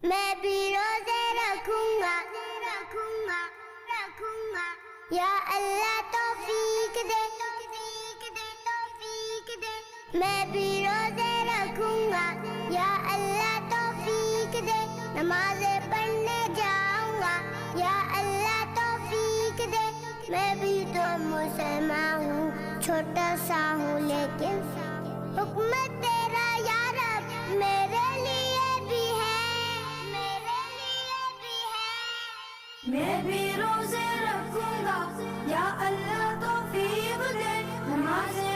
میں بھی روزے رکھوں گا یا اللہ توفیق دے میں بھی روزے رکھوں گا یا اللہ توفیق دے نمازیں پڑھنے جاؤں گا یا اللہ توفیق دے میں بھی تو مسلمان ہوں چھوٹا سا ہوں لیکن حکمت تیرا یا رب میرے لیے بھی ہے میں بھی روزے رکھوں گا یا اللہ توفیق دے نمازیں